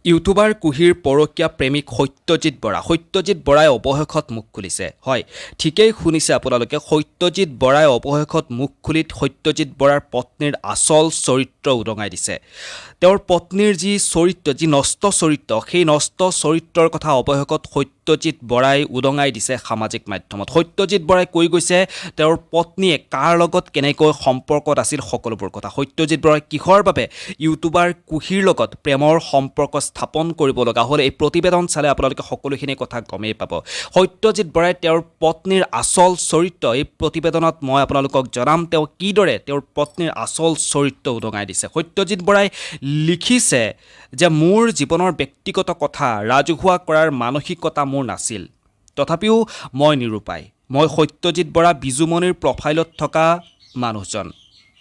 YouTuber কুহিৰ পৰকীয়া প্ৰেমিক সত্যজিৎ বৰাই অৱশেষত মুখ খুলিছে। হয়, ঠিকেই শুনিছে আপোনালোকে, সত্যজিৎ বৰাই অৱশেষত মুখ খুলি সত্যজিৎ বৰাৰ পত্নীৰ আচল চৰিত্ৰ উদঙাই দিছে। তেওঁৰ পত্নীৰ যি চৰিত্ৰ, যি নষ্ট চৰিত্ৰ, সেই নষ্ট চৰিত্ৰৰ কথা অৱশেষত সত্যজিৎ বৰাই উদঙাই দিছে সামাজিক মাধ্যমত। সত্যজিৎ বৰাই কৈ গৈছে তেওঁৰ পত্নীয়ে কাৰ লগত কেনেকৈ সম্পৰ্কত আছিল সকলোবোৰ কথা। সত্যজিৎ বৰাই কিহৰ বাবে ইউটিউবাৰ কুহিৰ লগত প্ৰেমৰ সম্পৰ্ক স্থাপন কৰিব লগা হ'ল, এই প্ৰতিবেদন চালে আপোনালোকে সকলোখিনি কথা গমেই পাব। সত্যজিৎ বৰাই তেওঁৰ পত্নীৰ আচল চৰিত্ৰ এই প্ৰতিবেদনত মই আপোনালোকক জনাম, তেওঁ কিদৰে তেওঁৰ পত্নীৰ আচল চৰিত্ৰ উদঙাই দিছে। সত্যজিৎ বৰাই লিখিছে যে মোৰ জীৱনৰ ব্যক্তিগত কথা ৰাজহুৱা কৰাৰ মানসিকতা মোৰ নাছিল, তথাপিও মই নিৰুপায়। মই সত্যজিৎ বৰা বিজুমণিৰ প্ৰফাইলত থকা মানুহজন।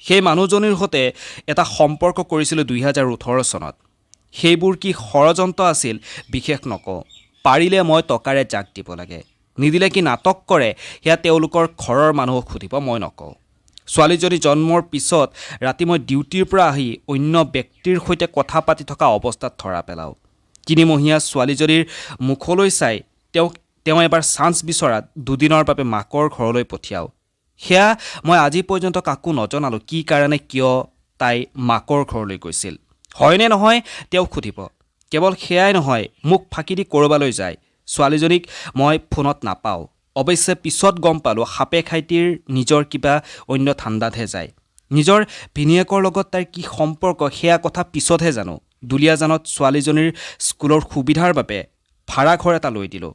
সেই মানুহজনীৰ সৈতে এটা সম্পৰ্ক কৰিছিলোঁ 2018 চনত। সেইবোৰ কি ষড়যন্ত্ৰ আছিল বিশেষ নকওঁ। পাৰিলে মই টকাৰে জাক দিব লাগে, নিদিলে কি নাটক কৰে সেয়া তেওঁলোকৰ ঘৰৰ মানুহক সুধিব, মই নকওঁ। ছোৱালীজনী জন্মৰ পিছত ৰাতি মই ডিউটিৰ পৰা আহি অন্য ব্যক্তিৰ সৈতে কথা পাতি থকা অৱস্থাত ধৰা পেলাওঁ। 3 মহীয়া ছোৱালীজনীৰ মুখলৈ চাই তেওঁ এবাৰ চান্স বিচৰাত দুদিনৰ বাবে মাকৰ ঘৰলৈ পঠিয়াওঁ। সেয়া মই আজি পৰ্যন্ত কাকো নজনালোঁ কি কাৰণে, কিয় তাই মাকৰ ঘৰলৈ গৈছিল। হয়নে নহয় তেওঁক সুধিব। কেৱল সেয়াই নহয়, মোক ফাঁকি দি ক'ৰবালৈ যায়। ছোৱালীজনীক মই ফোনত নাপাওঁ। অৱশ্যে পিছত গম পালোঁ সাপে খাইটিৰ নিজৰ কিবা অন্য ঠাণ্ডাতহে যায়। নিজৰ ভিনীয়েকৰ লগত তাইৰ কি সম্পৰ্ক সেয়া কথা পিছতহে জানো। দুলীয়াজানত ছোৱালীজনীৰ স্কুলৰ সুবিধাৰ বাবে ভাড়া ঘৰ এটা লৈ দিলোঁ।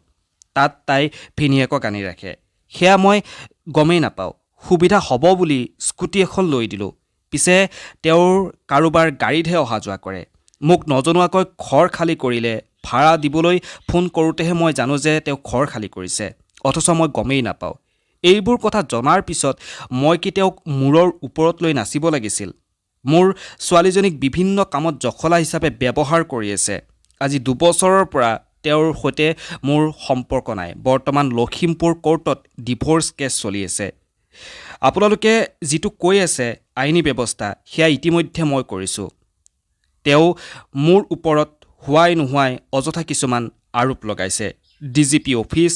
তাত তাই ভিনীয়েকক আনি ৰাখে, সেয়া মই গমেই নাপাওঁ। সুবিধা হ'ব বুলি স্কুটি এখন লৈ দিলোঁ, পিছে তেওঁৰ কাৰোবাৰ গাড়ীতহে অহা যোৱা কৰে। মোক নজনোৱাকৈ ঘৰ খালী কৰিলে। ভাড়া দিবলৈ ফোন কৰোঁতেহে মই জানো যে তেওঁ ঘৰ খালী কৰিছে, অথচ মই গমেই নাপাওঁ। এইবোৰ কথা জনাৰ পিছত মই কি তেওঁক মূৰৰ ওপৰত লৈ নাচিব লাগিছিল? মোৰ ছোৱালীজনীক বিভিন্ন কামত জখলা হিচাপে ব্যৱহাৰ কৰি আছে। আজি 2 বছৰৰ পৰা তেওঁৰ সৈতে মোৰ সম্পৰ্ক নাই। বৰ্তমান লখিমপুৰ কোৰ্টত ডিভোৰ্চ কেছ চলি আছে। আপোনালোকে যিটো কৈ আছে আইনী ব্যৱস্থা, সেয়া ইতিমধ্যে মই কৰিছোঁ। তেওঁ মোৰ ওপৰত হোৱাই নোহোৱাই অযথা কিছুমান আৰোপ লগাইছে। DGP অফিচ,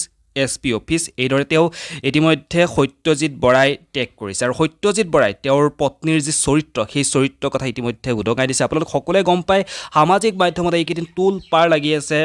SP অফিচ, এইদৰে তেওঁ ইতিমধ্যে সত্যজিৎ বৰাই টেগ কৰিছে। আৰু সত্যজিৎ বৰাই তেওঁৰ পত্নীৰ যি চৰিত্ৰ, সেই চৰিত্ৰৰ কথা ইতিমধ্যে উদঙাই দিছে। আপোনালোকে সকলোৱে গম পায়, সামাজিক মাধ্যমত এইকেইদিন তোল পাৰ লাগি আছে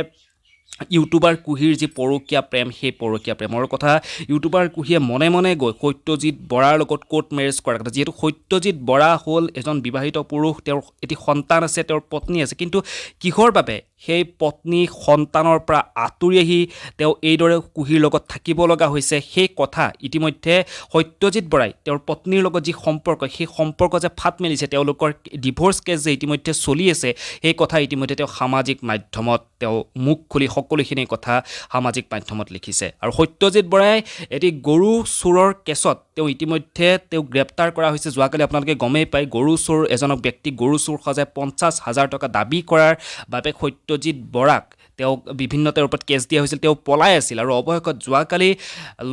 ইউটিউবাৰ কুহিৰ যি পৰকীয়া প্ৰেম, সেই পৰকীয়া প্ৰেমৰ কথা। ইউটিউবাৰ কুহিয়ে মনে মনে গৈ সত্যজিৎ বৰাৰ লগত কোৰ্ট মেৰেজ কৰাৰ কথা। যিহেতু সত্যজিৎ বৰা হ'ল এজন বিবাহিত পুৰুষ, তেওঁৰ এটি সন্তান আছে, তেওঁৰ পত্নী আছে, কিন্তু কিহৰ বাবে সেই পত্নী সন্তানৰ পৰা আঁতৰি আহি তেওঁ এইদৰে কুহিৰ লগত থাকিব লগা হৈছে, সেই কথা ইতিমধ্যে সত্যজিৎ বৰাই তেওঁৰ পত্নীৰ লগত যি সম্পৰ্ক, সেই সম্পৰ্ক যে ফাট মেলিছে, তেওঁলোকৰ ডিভোৰ্চ কেছ যে ইতিমধ্যে চলি আছে, সেই কথা ইতিমধ্যে তেওঁ সামাজিক মাধ্যমত তেওঁ মুখ খুলি সকলোখিনি কথা সামাজিক মাধ্যমত লিখিছে। আৰু সত্যজিৎ বৰাই এটি গৰু চোৰৰ কেছত তেওঁ ইতিমধ্যে গ্ৰেপ্তাৰ কৰা হৈছে। যোৱাকালি আপোনালোকে গমেই পায়, গৰু চোৰ এজনক ব্যক্তি গৰু চোৰ সজাই 50,000 টকা দাবী কৰাৰ বাবে সত্যজিৎ বৰাক তেওঁক বিভিন্ন তেওঁৰ ওপৰত কেছ দিয়া হৈছিল। তেওঁ পলাই আছিল আৰু অৱশেষত যোৱাকালি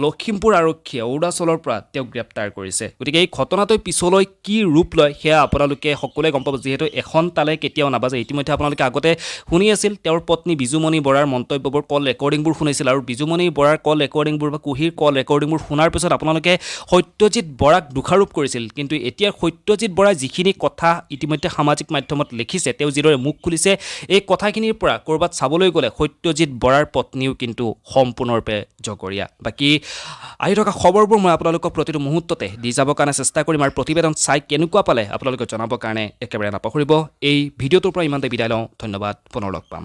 লখিমপুৰ আৰক্ষীয়ে অৰুণাচলৰ পৰা তেওঁক গ্ৰেপ্তাৰ কৰিছে। গতিকে এই ঘটনাটোৱে পিছলৈ কি ৰূপ লয় সেয়া আপোনালোকে সকলোৱে গম পাব, যিহেতু এখন তালে কেতিয়াও নাবাজে। ইতিমধ্যে আপোনালোকে আগতে শুনি আছিল তেওঁৰ পত্নী বিজুমণি বৰাৰ মন্তব্যবোৰ, কল ৰেকৰ্ডিংবোৰ শুনিছিল। আৰু বিজুমণি বৰাৰ কল ৰেকৰ্ডিংবোৰ বা কুহিৰ কল ৰেকৰ্ডিংবোৰ শুনাৰ পিছত আপোনালোকে সত্যজিৎ বৰাক দোষাৰোপ কৰিছিল। কিন্তু এতিয়া সত্যজিৎ বৰাই যিখিনি কথা ইতিমধ্যে সামাজিক মাধ্যমত লিখিছে, তেওঁ যিদৰে মুখ খুলিছে, এই কথাখিনিৰ পৰা ক'ৰবাত চাবলৈ গ'লে সত্যজিৎ বৰাৰ পত্নীও কিন্তু সম্পূৰ্ণৰূপে জগৰীয়া। বাকী আহি থকা খবৰবোৰ মই আপোনালোকক প্ৰতিটো মুহূৰ্ততে দি যাবৰ কাৰণে চেষ্টা কৰিম। আৰু প্ৰতিবেদন চাই কেনেকুৱা পালে আপোনালোকে জনাবৰ কাৰণে একেবাৰে নাপাহৰিব। এই ভিডিঅ'টোৰ পৰা ইমানতে বিদায় লওঁ, ধন্যবাদ, পুনৰ লগ পাম।